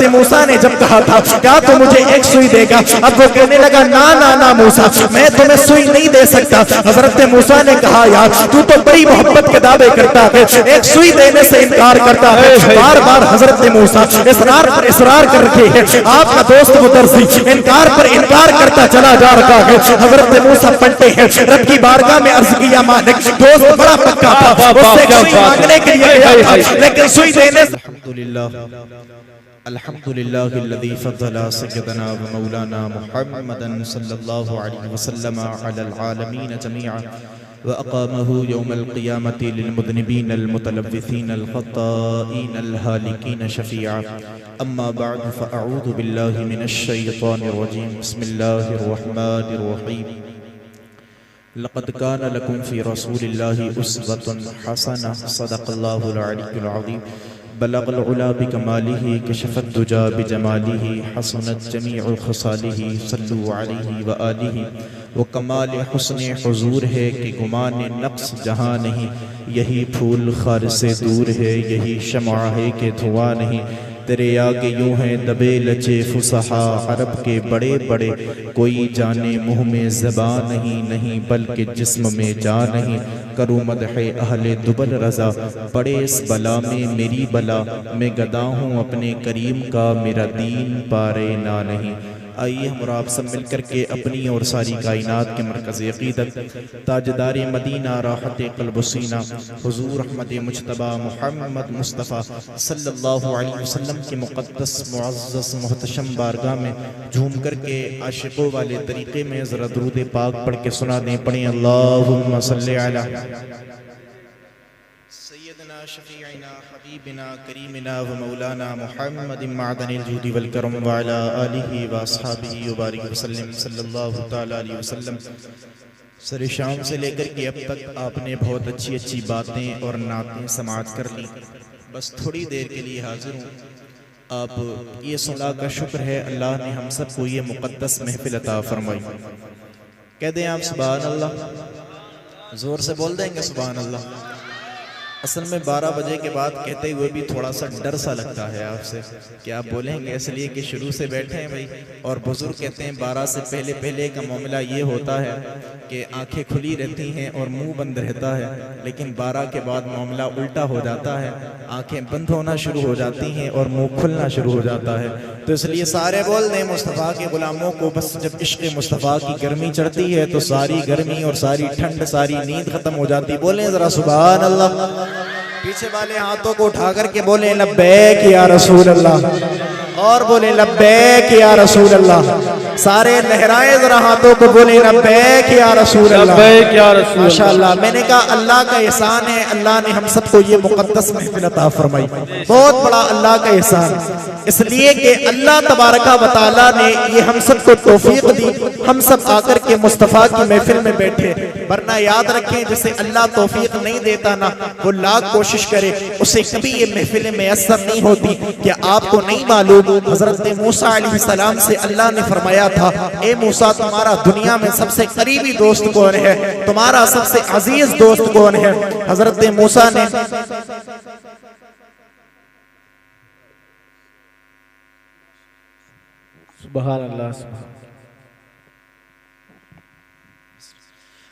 मूसा ने जब कहा था क्या तू मुझे एक सुई देगा, अब वो कहने लगा ना ना ना मूसा, मैं तुम्हें सुई नहीं दे सकता। हजरत मूसा ने कहा यार तू तो बड़ी मोहब्बत के दावे करता है, एक सुई देने से इनकार करता है। बार बार हजरत मूसा इसरार पर इसरार कर रखे हैं। आपका दोस्त मुदर्सी इनकार पर इनकार करता चला जा रहा है। हजरत मूसा पलटे हैं, रब की बारगाह में अर्ज किया मालिक, दोस्त बड़ा पक्का था, उससे सुई मांगने के लिए गया था, लेकिन सुई देने अल्हम्दुलिल्लाहिल्लज़ी फ़ज़्ज़ला सय्यदना व मौलाना मुहम्मदन सल्लल्लाहु अलैहि वसल्लम अलल आलमीन जमीअ व अक़ामहु यौमल क़ियामति लिल मुज़निबीनल मुतलव्विसीनल ख़त्ताईनल हालिकीन शफ़ीअ। अम्मा बअद फ़अऊज़ु बिल्लाहि मिनश शैतानिर रजीम। बिस्मिल्लाहिर रहमानिर रहीम। लक़द कान लकुम फ़ी रसूलिल्लाहि उस्वतुन हसनह। सदक़ल्लाहुल अलीयुल अज़ीम। बलग़ल उला बिकमालिही कशफ़त दुजा बिजमालिही हसनत जमीउ खसालिही सल्लु अलैहि व आलिही। वो कमाल हुस्न हुजूर है कि गुमान नक्स जहाँ नहीं, यही फूल खार से दूर है, यही शम्अ है कि धुआं नहीं। तेरे आगे यूं हैं दबे लचे फुसहा अरब के बड़े बड़े, कोई जाने मुँह में ज़बान नहीं, नहीं बल्कि जिस्म में जान नहीं। करूँ मदह अहले दुबल रज़ा, पड़े इस बला में मेरी बला, मैं गदा हूँ अपने करीम का, मेरा दीन पारे ना नहीं। आइए हम और आप सब मिल कर के अपनी और सारी कायनात के मरकज़ अक़ीदत ताजदार मदीना राहत क़ल्ब सीना हुज़ूर अहमद मुज्तबा मुहम्मद मुस्तफ़ा सल्लल्लाहु अलैहि वसल्लम की मुक़द्दस मुअज़्ज़ज़ मुहतशम बारगाह में झूम कर के आशिकों वाले तरीक़े में ज़रा दुरूद पाक पढ़ के सुना दें। पढ़ें अल्लाहुम्मा सल्लि अला सय्यदना शफ़ीअना हबीबिना करीमिना व मौलाना मुहम्मदिन मअदनिल जूदि वल करम व अला आलिहि व अस्हाबिहि व बारिक वसल्लम सल्लल्लाहु तआला अलैहि वसल्लम। सरे शाम से लेकर के अब तक आपने बहुत अच्छी अच्छी बातें और नातें समाअत कर ली। बस थोड़ी देर के लिए हाजिर हूँ। आप ये सुना का शुक्र है अल्लाह ने हम सबको ये मुक़द्दस महफिल अता फरमाई। कह दें आप सुभान अल्लाह, जोर से बोल देंगे सुभान अल्लाह। असल में 12 बजे के बाद कहते हुए भी थोड़ा सा डर सा लगता है आपसे कि आप बोलेंगे, इसलिए कि शुरू से बैठे हैं भाई। और बुजुर्ग कहते हैं 12 से पहले पहले का मामला ये होता है कि आंखें खुली रहती हैं और मुंह बंद रहता है, लेकिन 12 के बाद मामला उल्टा हो जाता है, आंखें बंद होना शुरू हो जाती हैं और मुंह खुलना शुरू हो जाता है। तो इसलिए सारे बोल दें मुस्तफ़ा के गुलामों को, बस जब इश्क़ मुस्तफ़ा की गर्मी चढ़ती है तो सारी गर्मी और सारी ठंड सारी नींद खत्म हो जाती। बोलें जरा सुभान अल्लाह। पीछे वाले हाथों को उठा करके बोले लब्बैक या रसूल अल्लाह, और बोले लब्बैक या रसूल अल्लाह। सारे लहराए जरा हाथों को, बोले लब्बैक या रसूल अल्लाह, लब्बैक या रसूल अल्लाह। माशाअल्लाह, मैंने कहा अल्लाह का एहसान है, अल्लाह ने हम सबको ये मुक़द्दस महफिल अता फरमाई। बहुत बड़ा अल्लाह का एहसान, इसलिए कि अल्लाह तबारका व तआला ने ये हम सबको तौफीक दी, हम सब आकर के मुस्तफ़ा की महफिल में बैठे। वरना याद रखें, जिसे अल्लाह तौफीक नहीं देता ना, वो लाख कोशिश करे उसे कभी ये महफिल मैसर नहीं होती। क्या आपको नहीं मालूम हजरत मूसा अलैहिस्सलाम से अल्लाह ने फरमाया था, ए मूसा तुम्हारा दुनिया में सबसे करीबी दोस्त कौन है, तुम्हारा सबसे अजीज दोस्त कौन है। हजरत मूसा ने सुभान अल्लाह,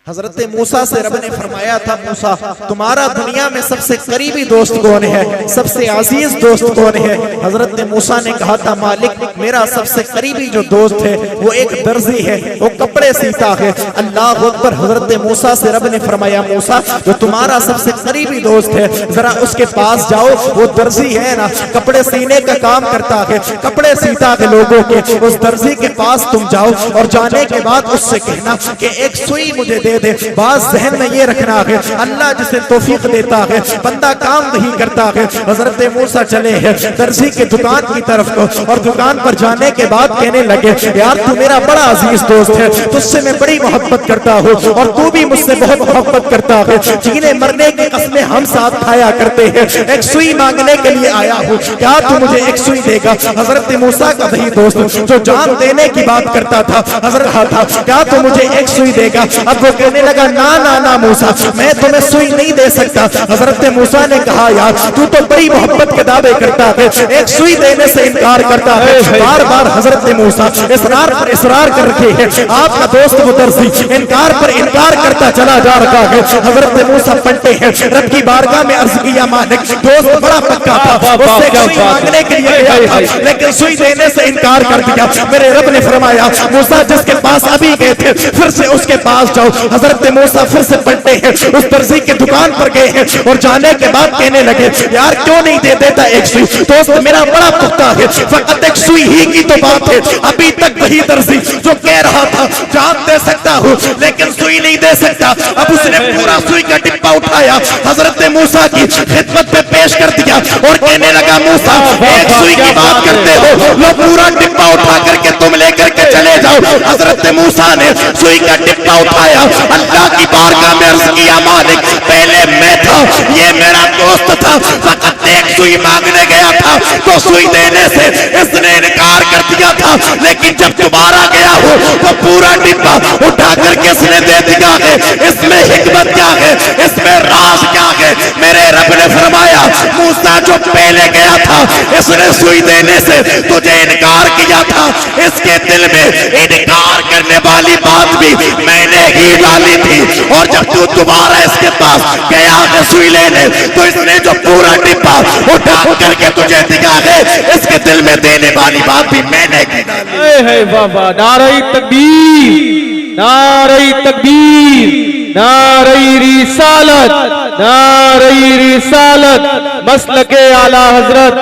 हजरत मूसा से रब ने फरमाया था, मूसा तुम्हारा दुनिया में सबसे करीबी दोस्त कौन है, सबसे अजीज दोस्त कौन है। हजरत मूसा ने कहा था, मालिक मेरा सबसे करीबी जो दोस्त है वो एक दर्जी है, वो कपड़े सीता है। अल्लाह अकबर। हजरत मूसा से रब ने फरमाया, मूसा जो तुम्हारा सबसे करीबी दोस्त है जरा उसके पास जाओ, वो दर्जी है ना, कपड़े सीने का काम करता है, कपड़े सीता है लोगों के, उस दर्जी के पास तुम जाओ और जाने के बाद उससे कहना कि एक सुई मुझे दे दे। बात जहन में ये रखना है, अल्लाह जिसे तौफीक देता है बंदा काम नहीं करता है। हजरत मूसा चले हैं दर्जी की दुकान की तरफ को, और दुकान पर जाने के बाद कहने लगे, यार तू मेरा बड़ा अजीज दोस्त है, तुझसे मैं बड़ी मोहब्बत करता हूँ और तू भी मुझसे बहुत मोहब्बत करता है, जीने मरने की कसमें हम साथ खाया करते हैं, एक सुई मांगने के लिए आया हूँ, क्या तू मुझे एक सुई देगा। हजरत मूसा का वही दोस्त जो जान देने की बात करता था, हजरत था क्या तू मुझे एक सुई देगा। अब वो कहने लगा ना ना ना मूसा, मैं तुम्हें सुई नहीं दे सकता। हजरत मूसा ने कहा यार तू तो बड़ी मोहब्बत के दावे करता है, एक सुई देने से इनकार करता है। बार बार हजरत मूसा इसरार पर इसरार कर रखे हैं। आपका दोस्त वो दर्जी इनकार पर इनकार करता चला जा रहा है। हजरत मूसा पलटे हैं, रब की बारगाह में अर्ज किया मालिक, दोस्त बड़ा पक्का था, उससे सुई मांगने के लिए गया था लेकिन सुई देने से इनकार कर दिया। मेरे रब ने फरमाया मूसा जिसके पास अभी गए थे फिर से उसके पास जाओ। हजरत मूसा फिर से पलटे हैं, उस दर्जी की दुकान पर गए हैं और जाने के बाद कहने लगे यार क्यों नहीं दे देता एक सुई, दोस्त मेरा बड़ा पुख्ता है, फकत एक सुई ही की तो बात है। अभी तक वही दर्जी जो कह रहा था जान दे सकता हूँ लेकिन सुई नहीं दे सकता, अब उसने पूरा सुई का डिब्बा उठाया, हजरत मूसा की खिदमत में पेश कर दिया और कहने लगा मूसा एक सुई की बात करते हो, लो पूरा डिब्बा उठा करके तुम लेकर के चले जाओ। हजरत मूसा ने सुई का डिब्बा उठाया, अल्लाह की बारगाह में अर्ज किया मालिक पहले मैं था, ये मेरा दोस्त था, फकत एक सुई मांगने गया था तो सुई देने से इसने इनकार कर दिया था, लेकिन जब दोबारा गया हो तो पूरा डिब्बा उठा करके इसने दे दिया है। इसमें हिकमत क्या है, इसमें राज क्या है? मेरे रब ने फरमाया मूसा जो पहले गया था इसने सुई देने से तुझे इनकार किया था, इसके दिल में इनकार करने वाली बात भी मैंने ही डाली थी और जब तू दोबारा इसके पास गया है सुई लेने तो इसने जो पूरा डिब्बा उठा करके तुझे दिया है इसके दिल में देने वाली बात भी मैंने की डाली। बाबा नारे तकबीर, नारे तकबीर, नारे रिसालत, नारे रिसालत, मसलके आला हजरत,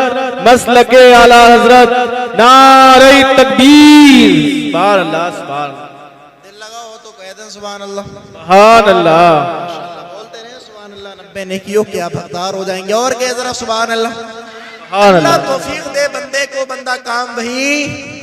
मसलके आला हजरत, नारे तकबीर। सुभान अल्लाह, सुभान अल्लाह, दिल लगा हो तो कह दें सुभान अल्लाह, सुभान अल्लाह। बोलते रहे सुभान अल्लाह, 90 नेकियों के आप हकदार हो जाएंगे। और कह जरा सुभान अल्लाह। सुभान अल्लाह अल्लाह। तौफीक दे बंदे को, बंदा काम वही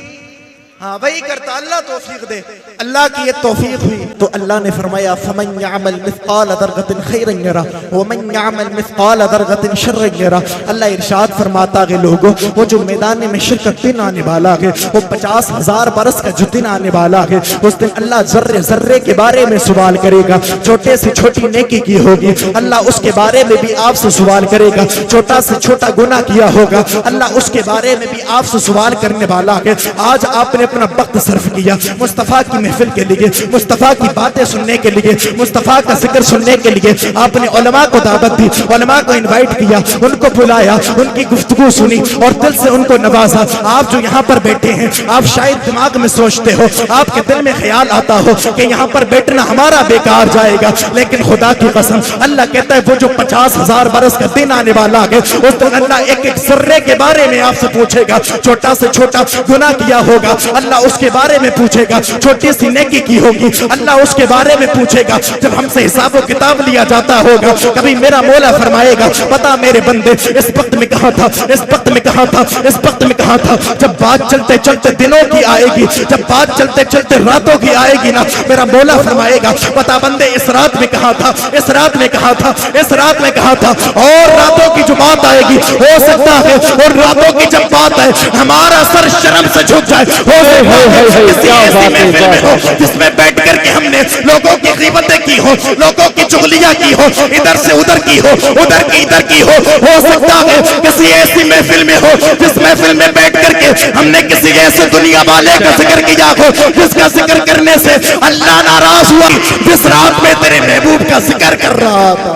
हाँ वही करता, अल्लाह तौफीक दे। अल्लाह की ये तौफीक हुई तो अल्लाह ने फरमाया फमन यअमल मिस्काल दरगतिन खैरन यरा व मन यअमल मिस्काल दरगतिन शर्रन यरा। अल्लाह इरशाद फरमाता है लोगों वो जो मैदान में शिरकत दिन आने वाला है, वो 50,000 बरस का जो दिन आने वाला है, उस दिन अल्लाह जर्रे जर्रे के बारे में सवाल करेगा। छोटे से छोटी नेकी की होगी अल्लाह उसके बारे में भी आपसे सवाल करेगा, छोटा से छोटा गुनाह किया होगा अल्लाह उसके बारे में भी आपसे सवाल करने वाला है। आज आपने अपना वक्त सर्फ किया मुस्तफा की महफिल के लिए, मुस्तफा की बातें सुनने के लिए, मुस्तफा का जिक्र सुनने के लिए, आपने उलमा को दावत दी, उलमा को इनवाइट किया, उनको बुलाया, उनकी गुफ्तगू सुनी और दिल से उनको नवाजा। आप जो यहाँ पर बैठे हैं आप शायद दिमाग में सोचते हो, आपके दिल में ख्याल आता हो कि यहाँ पर बैठना हमारा बेकार जाएगा, लेकिन खुदा की कसम अल्लाह कहता है वो जो 50,000 बरस का दिन आने वाला है उस दिन अल्लाह एक एक जर्रे के बारे में आपसे पूछेगा। छोटा से छोटा गुनाह किया होगा अल्लाह उसके बारे में पूछेगा, छोटी सी नेकी की होगी अल्लाह उसके बारे में पूछेगा। जब हमसे हिसाब व किताब लिया जाता होगा कभी मेरा मौला फरमाएगा पता मेरे बंदे इस वक्त में कहा था, इस वक्त में कहा था, इस वक्त में कहा था। जब बात चलते चलते दिनों की आएगी, जब बात चलते चलते रातों की आएगी ना, मेरा मौला फरमाएगा पता बंदे इस रात में कहा था, इस रात में कहा था, इस रात में कहा था। और रातों की जो बात आएगी हो सकता है और रातों की जब बात है हमारा सर शर्म से झुक जाए, हो किसी ऐसी महफिल में हो जिसमें बैठ करके हमने लोगों की ग़ीबतें की हो, लोगों की चुगलियां की हो, इधर से उधर की हो, उधर की इधर की हो सकता है किसी ऐसी महफिल में हो जिस महफिल में बैठ करके हमने किसी ऐसे दुनिया वाले का जिक्र किया हो जिसका जिक्र करने से अल्लाह नाराज हुआ, जिस रात में तेरे महबूब का जिक्र कर रहा था।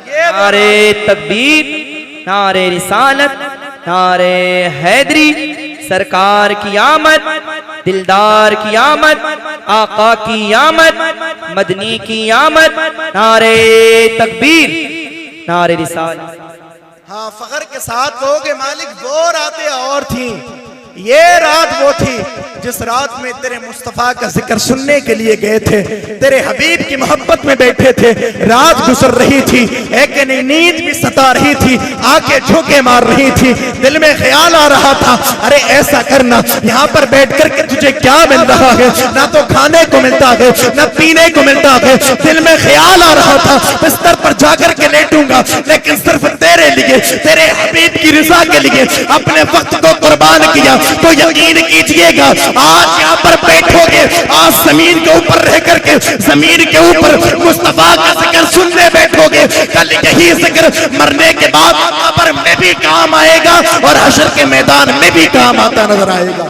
नारे तकबीर, नारे रिसालत, नारे हैदरी, सरकार की आमद, दिलदार की आमद, आका की आमद, मदनी की आमद, नारे तकबीर, नारे रिसालत। हाँ फखर के साथ कहोगे मालिक वो रातें और थी, ये रात वो थी जिस रात में तेरे मुस्तफा का जिक्र सुनने के लिए गए थे, तेरे हबीब की मोहब्बत में बैठे थे। रात गुजर रही थी, एक नींद भी सता रही थी, आंखें झोंके मार रही थी, दिल में ख्याल आ रहा था अरे ऐसा करना यहाँ पर बैठ कर के तुझे क्या मिल रहा है, ना तो खाने को मिलता है ना पीने को मिलता है। दिल में ख्याल आ रहा था बिस्तर पर जाकर के लेटूंगा लेकिन सिर्फ तेरे लिए, तेरे हबीब की रिजा के लिए अपने वक्त को कुर्बान किया तो यकीन कीजिएगा आज यहाँ पर बैठोगे, आज जमीन के ऊपर रह करके जमीन के ऊपर मुस्तफा का जिक्र सुनने बैठोगे, कल यही जिक्र मरने के बाद कब्र में भी काम आएगा और हशर के मैदान में भी काम आता नजर आएगा।